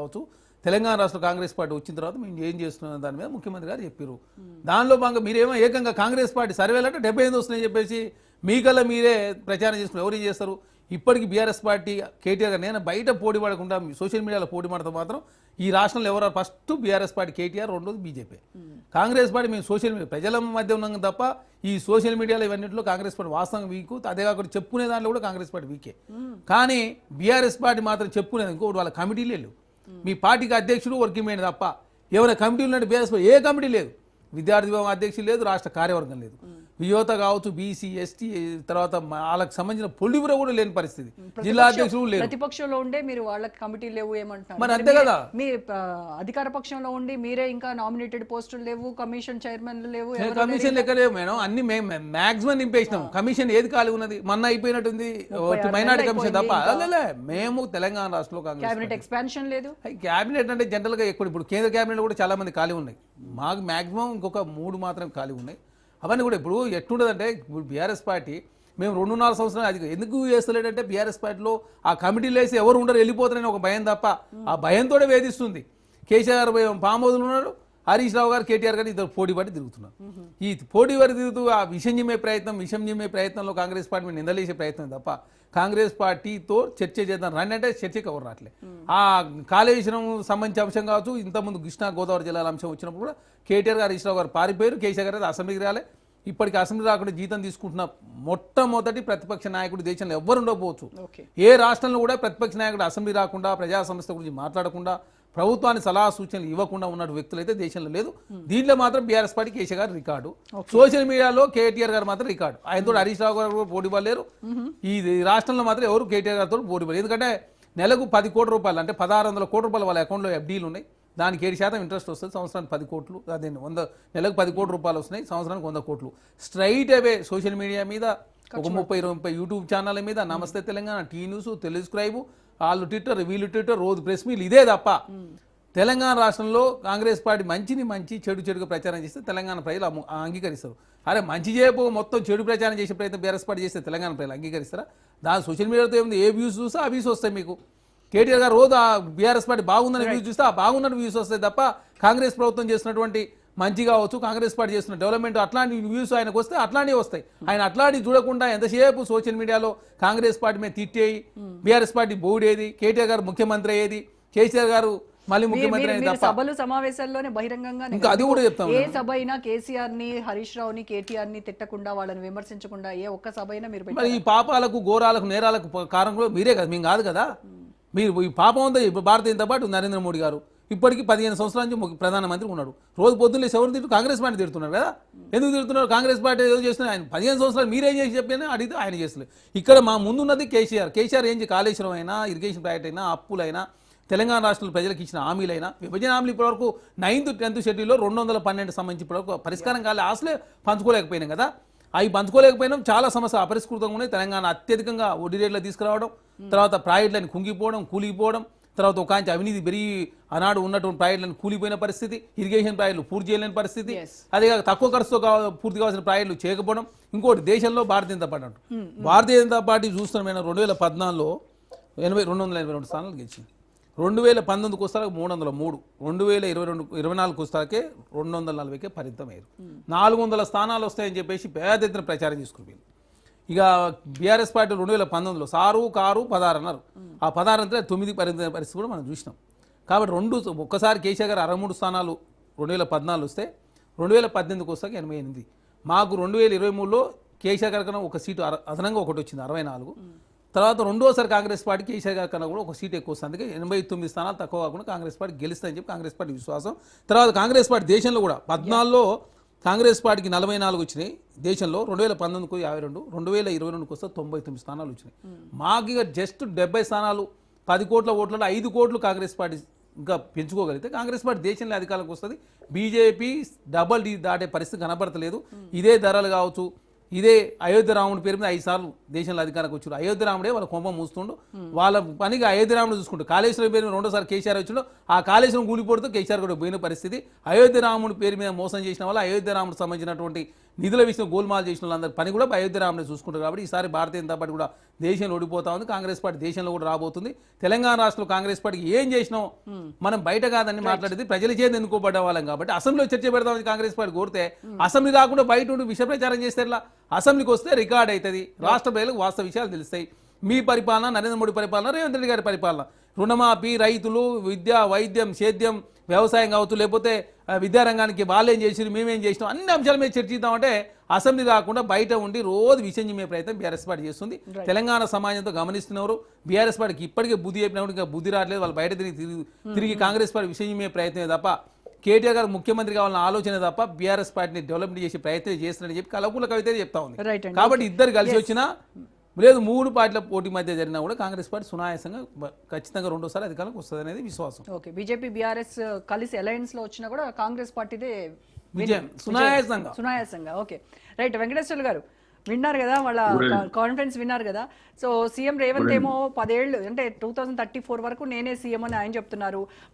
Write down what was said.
కావచ్చు తెలంగాణ రాష్ట్ర కాంగ్రెస్ పార్టీ వచ్చిన తర్వాత మేము ఏం చేస్తున్నాం దాని మీద ముఖ్యమంత్రి గారు చెప్పారు. దానిలో భాగంగా మీరేమో ఏకంగా కాంగ్రెస్ పార్టీ సర్వేలు అంటే 75 వస్తున్నాయని చెప్పేసి మీకల్లా మీరే ప్రచారం చేసుకుని ఎవరు చేస్తారు? ఇప్పటికీ బీఆర్ఎస్ పార్టీ కేటీఆర్ గారు నేను బయట పోటీ పడకుండా సోషల్ మీడియాలో పోటీ పడతా మాత్రం ఈ రాష్ట్రంలో ఎవరు ఫస్ట్ బీఆర్ఎస్ పార్టీ కేటీఆర్, రెండోది బీజేపీ. కాంగ్రెస్ పార్టీ మేము సోషల్ మీడియా ప్రజల మధ్య ఉన్నాం తప్ప ఈ సోషల్ మీడియాలో ఇవన్నింటిలో కాంగ్రెస్ పార్టీ వాస్తవంగా వీకు, అదే కాకుండా చెప్పుకునే దాంట్లో కూడా కాంగ్రెస్ పార్టీ వీకే. కానీ బీఆర్ఎస్ పార్టీ మాత్రం చెప్పుకునేది ఇంకోటి వాళ్ళ కమిటీలు లేవు. మీ పార్టీకి అధ్యక్షుడు వర్కింగ్ మెయిన్ తప్ప ఎవరైనా కమిటీలు ఉన్నట్టు బీఆర్ఎస్ పార్టీ ఏ కమిటీ లేదు. విద్యార్థి విభాగం అధ్యక్షులు లేదు, రాష్ట్ర కార్యవర్గం లేదు. యువత కావచ్చు, బీసీ, ఎస్టీ, తర్వాత వాళ్ళకి సంబంధించిన పొలిబుర కూడా లేని పరిస్థితి. జిల్లా అధ్యక్షులు లేరు. ప్రతిపక్షంలో ఉండే మీరు వాళ్ళకి కమిటీ లేవు ఏమంటారు? మరి అంతే కదా. మీ అధికార పక్షంలో ఉండి మీరే ఇంకా నామినేటెడ్ పోస్టులు లేవు, కమిషన్ చైర్మన్లు లేవు. కమిషన్ లెక్క లేవు మేడం, అన్ని మాక్సిమం నింపేసినాం. కమిషన్ ఏది ఖాళీ ఉన్నది? మొన్న అయిపోయినట్టుంది మైనార్టీ కమిషన్ తప్ప. మేము తెలంగాణ రాష్ట్రంలో క్యాబినెట్ ఎక్స్పాన్షన్ లేదు. క్యాబినెట్ అంటే జనరల్ గా ఎక్కువ ఇప్పుడు కేంద్ర క్యాబినెట్ కూడా చాలా మంది ఖాళీ ఉన్నాయి. మాకు మాక్సిమం ఇంకొక 3 మాత్రం ఖాళీ ఉన్నాయి. అవన్నీ కూడా ఇప్పుడు ఎట్లుంటుందంటే ఇప్పుడు బీఆర్ఎస్ పార్టీ మేము 2.5 సంవత్సరాలు అది ఎందుకు చేస్తలేడంటే బీఆర్ఎస్ పార్టీలో ఆ కమిటీలు వేసి ఎవరు ఉండరు వెళ్ళిపోతారని ఒక భయం తప్ప ఆ భయంతో వేధిస్తుంది. కేసీఆర్ పామోదులు ఉన్నాడు, హరీష్ రావు గారు, కేటీఆర్ గారు ఇద్దరు పోటీ పడి తిరుగుతున్నారు. ఈ పోటీ పడి తిరుగుతూ ఆ విషం చిమ్మే ప్రయత్నంలో కాంగ్రెస్ పార్టీ మీద నిందలేసే ప్రయత్నం తప్ప కాంగ్రెస్ పార్టీతో చర్చ చేద్దాం రండి అంటే చర్చకి ఎవరు రావట్లే. ఆ కాళేశ్వరం సంబంధించిన అంశం కావచ్చు, ఇంతకుముందు కృష్ణా గోదావరి జిల్లాల అంశం వచ్చినప్పుడు కూడా కేటీఆర్ గారు, హరీష్ రావు గారు పారిపోయారు. కేసీఆర్ గారు అసెంబ్లీకి రాలే. ఇప్పటికి అసెంబ్లీ రాకుండా జీతం తీసుకుంటున్న మొట్టమొదటి ప్రతిపక్ష నాయకుడు దేశంలో ఎవ్వరు ఉండకపోవచ్చు. ఏ రాష్ట్రంలో కూడా ప్రతిపక్ష నాయకుడు అసెంబ్లీ రాకుండా, ప్రజా సంస్థ గురించి మాట్లాడకుండా, ప్రభుత్వాన్ని సలహా సూచనలు ఇవ్వకుండా ఉన్న వ్యక్తులు అయితే దేశంలో లేదు. దీంట్లో మాత్రం బీఆర్ఎస్ పార్టీ కేసీఆర్ గారు రికార్డు, సోషల్ మీడియాలో కేటీఆర్ గారు మాత్రం రికార్డు. ఆయనతో హరీష్ రావు గారు పోటీ పడలేరు. ఈ రాష్ట్రంలో మాత్రం ఎవరు కేటీఆర్ గారితో పోటీ పడలేదు. ఎందుకంటే నెలకు 10 కోట్ల రూపాయలు అంటే 1600 కోట్ల రూపాయలు వాళ్ళ అకౌంట్లో ఎఫ్డీలు ఉన్నాయి. దానికి 7% ఇంట్రెస్ట్ వస్తుంది. సంవత్సరానికి 10 కోట్లు, అదే 100 నెలకు 10 కోట్ల రూపాయలు వస్తున్నాయి. సంవత్సరానికి 100 కోట్లు స్ట్రైట్ అవే సోషల్ మీడియా మీద ఒక 30-20 యూట్యూబ్ ఛానల్ మీద నమస్తే తెలంగాణ, టీ న్యూస్, తెలుగుస్క్రైబ్, వాళ్ళు ట్విట్టర్, వీళ్ళు ట్విట్టర్, రోజు ప్రెస్ మీల్ ఇదే తప్ప తెలంగాణ రాష్ట్రంలో కాంగ్రెస్ పార్టీ మంచి చెడుగా ప్రచారం చేస్తే తెలంగాణ ప్రజలు అంగీకరిస్తారు. అరే మంచి చేయపో మొత్తం చెడు ప్రచారం చేసే ప్రయత్నం బీఆర్ఎస్ పార్టీ చేస్తే తెలంగాణ ప్రజలు అంగీకరిస్తారా? దాని సోషల్ మీడియాతో ఏముంది? ఏ వ్యూస్ చూస్తే ఆ వ్యూస్ వస్తాయి మీకు. కేటీఆర్ గారు రోజు ఆ బీఆర్ఎస్ పార్టీ బాగుందని వ్యూస్ చూస్తే ఆ బాగున్నట్టు వ్యూస్ వస్తాయి తప్ప కాంగ్రెస్ ప్రభుత్వం చేసినటువంటి మంచి కావచ్చు, కాంగ్రెస్ పార్టీ చేస్తున్న డెవలప్మెంట్ అట్లాంటి వ్యూస్ ఆయనకు వస్తే అట్లాంటివి వస్తాయి. ఆయన అట్లాంటి చూడకుండా ఎంతసేపు సోషల్ మీడియాలో కాంగ్రెస్ పార్టీ మీద తిట్టేయి, బీఆర్ఎస్ పార్టీ బోర్డేది, కేటీఆర్ గారు ముఖ్యమంత్రి అయ్యేది, కేసీఆర్ గారు మళ్ళీ ముఖ్యమంత్రి అయిన తప్ప సభలు సమావేశాల్లోనే బహిరంగంగా ఇంకా అది కూడా చెప్తాం. ఏ సభ అయినా కేసీఆర్ ని, హరీష్ రావుని, కేటీఆర్ ని తిట్టకుండా, వాళ్ళని విమర్శించకుండా ఏ ఒక్క సభ అయినా మీరు ఈ పాపాలకు, ఘోరాలకు, నేరాలకు కారణం కూడా మీరే కదా, మేము కాదు కదా. మీరు ఈ పాపం ఉందా? ఇప్పుడు భారతీయ జనతా పార్టీ నరేంద్ర మోడీ గారు ఇప్పటికీ 15 సంవత్సరాల నుంచి ప్రధానమంత్రి ఉన్నాడు. రోజు పొద్దున్నే ఎవరు తిట్టు కాంగ్రెస్ పార్టీ తిడుతున్నారు కదా. ఎందుకు తిడుతున్నారు? కాంగ్రెస్ పార్టీ ఏదో చేస్తున్నారు. ఆయన 15 సంవత్సరాలు మీరేం చేసి చెప్పినా అడిగితే ఆయన చేస్తలేదు. ఇక్కడ మా ముందున్నది కేసీఆర్ ఏం కాళేశ్వరం అయినా, ఇరిగేషన్ ప్రాజెక్ట్ అయినా, అప్పులైనా, తెలంగాణ రాష్ట్రంలో ప్రజలకు ఇచ్చిన హామీలైనా, విభజన హామీలు ఇప్పటివరకు 9th 10th షెడ్యూల్లో 212 సంబంధించి ఇప్పటివరకు పరిష్కారం కాలే. ఆశలే పంచుకోలేకపోయినాం కదా. అవి పంచుకోలేకపోయినాం. చాలా సమస్యలు అపరిష్కృతంగా ఉన్నాయి. తెలంగాణ అత్యధికంగా వడ్డీ రేట్లు తీసుకురావడం, తర్వాత ప్రాజెక్టులను కుంగిపోవడం, కూలిపోవడం, తర్వాత ఒక అవినీతి పెరిగి ఆనాడు ఉన్నటువంటి ప్రాజెక్టులను కూలిపోయిన పరిస్థితి, ఇరిగేషన్ ప్రాజెక్టులు పూర్తి చేయలేని పరిస్థితి, అదే తక్కువ ఖర్చుతో పూర్తి కావాల్సిన ప్రాజెక్టులు చేయకపోవడం. ఇంకోటి దేశంలో భారతీయ జనతా పార్టీ భారతీయ జనతా పార్టీ చూస్తున్నాం. 2014లో 282 స్థానాలు గెలిచింది. 2019కి వస్తారా 303, 2024కి వస్తాకే 240కే పరిమితమయ్యారు. 400 స్థానాలు వస్తాయని చెప్పేసి పెద్ద ఎత్తున ప్రచారం చేసుకుని ఇక బీఆర్ఎస్ పార్టీ 2019లో సారు కారు 16 అన్నారు. ఆ 16 అంటే 9 పరిమిత పరిస్థితి కూడా మనం చూసినాం. కాబట్టి ఒక్కసారి కేసీఆర్ గారు 63 స్థానాలు 2014 వస్తే 2018కి వస్తాక 88. మాకు 2023లో కేసీఆర్ గారి కన్నా ఒక సీటు అదనంగా ఒకటి వచ్చింది 64. తర్వాత రెండోసారి కాంగ్రెస్ పార్టీ కేసీఆర్ గారి కన్నా కూడా ఒక సీట్ ఎక్కువ వస్తుంది. అందుకే 89 స్థానాలు తక్కువ కాకుండా కాంగ్రెస్ పార్టీ గెలుస్తుందని చెప్పి కాంగ్రెస్ పార్టీ విశ్వాసం. తర్వాత కాంగ్రెస్ పార్టీ దేశంలో కూడా 14లో కాంగ్రెస్ పార్టీకి 44 వచ్చినాయి దేశంలో, 2019కు 52, 2022కి వస్తే 99 స్థానాలు వచ్చినాయి. మాకు ఇక జస్ట్ 70 స్థానాలు 10 కోట్ల ఓట్లలో 5 కోట్లు కాంగ్రెస్ పార్టీ ఇంకా పెంచుకోగలిగితే కాంగ్రెస్ పార్టీ దేశంలో అధికారంలోకి వస్తుంది. బీజేపీ డబల్ డీ దాటే పరిస్థితి కనబడతలేదు. ఇదే ధరలు కావచ్చు, ఇదే అయోధ్య రాముడి పేరు మీద 5 సార్లు దేశంలో అధికారానికి వచ్చారు. అయోధ్య రాముడే వాళ్ళ కొంప మూస్తుండు. వాళ్ళ పనిగా అయోధ్య రాముడు చూసుకుంటారు. కాళేశ్వరం పేరు మీద 2వ కేసీఆర్ వచ్చిండు. ఆ కాళేశ్వరం కూలిపోడుతూ కేసీఆర్ కూడా పోయిన పరిస్థితి. అయోధ్య రాముడి పేరు మీద మోసం చేసిన వల్ల అయోధ్య రాముడికి సంబంధించినటువంటి నిధుల విషయం గోల్మాల్ చేసిన వాళ్ళందరి పని కూడా అయోధ్య రామని చూసుకుంటారు. కాబట్టి ఈసారి భారతీయ జనతా పార్టీ కూడా దేశంలో ఓడిపోతా ఉంది. కాంగ్రెస్ పార్టీ దేశంలో కూడా రాబోతుంది. తెలంగాణ రాష్ట్రంలో కాంగ్రెస్ పార్టీకి ఏం చేసినాం మనం బయట కాదని మాట్లాడేది ప్రజల చేత ఎన్నుకోబడ్డ వాళ్ళం కాబట్టి అసెంబ్లీలో చర్చ పెడదామని కాంగ్రెస్ పార్టీ కోరితే అసెంబ్లీ రాకుండా బయట ఉండి విష ప్రచారం చేస్తే ఎట్లా? అసెంబ్లీకి వస్తే రికార్డ్ అవుతుంది, రాష్ట్ర ప్రజలకు వాస్తవ విషయాలు తెలుస్తాయి. మీ పరిపాలన, నరేంద్ర మోడీ పరిపాలన, రేవంత్ రెడ్డి గారి పరిపాలన, రుణమాఫీ, రైతులు, విద్య, వైద్యం, సేద్యం, వ్యవసాయం కావచ్చు, లేకపోతే విద్యారంగానికి వాళ్ళేం చేసిరు, మేమేం చేసినాం, అన్ని అంశాల మీద చర్చిద్దామంటే అసెంబ్లీ రాకుండా బయట ఉండి రోజు విషయం చెప్పే ప్రయత్నం బీఆర్ఎస్ పార్టీ చేస్తుంది. తెలంగాణ సమాజంతో గమనిస్తున్నారు. బీఆర్ఎస్ పార్టీకి ఇప్పటికే బుద్ధి చెప్పినప్పుడు ఇంకా బుద్ధి రావట్లేదు. వాళ్ళు బయట తిరిగి కాంగ్రెస్ పార్టీ విషయం చెప్పే ప్రయత్నమే తప్ప కేటీఆర్ గారు ముఖ్యమంత్రి కావాలన్న ఆలోచన తప్ప బీఆర్ఎస్ పార్టీని డెవలప్మెంట్ చేసే ప్రయత్నం చేస్తున్నారని చెప్పి కలకుల కవిత చెప్తా ఉంది. కాబట్టి ఇద్దరు కలిసి వచ్చినా లేదు 3 పార్టీల పోటీ మధ్య జరిగినా కూడా కాంగ్రెస్ పార్టీ సునాయాసంగా ఖచ్చితంగా రెండోసారి అధికారంలోకి వస్తుంది అనేది విశ్వాసం. ఓకే, బీజేపీ బీఆర్ఎస్ కలిసి అలయన్స్ లో వచ్చినా కూడా కాంగ్రెస్ పార్టీదే విజయం సునాయాసంగా. ఓకే రైట్, వెంకటేశ్వర్లు గారు విన్నారు కదా, వాళ్ళ కాన్ఫరెన్స్ విన్నారు కదా. సో సీఎం రేవంత్ ఏమో 10 ఏళ్ళు అంటే 2034 వరకు నేనే సీఎం అని ఆయన చెప్తున్నారు.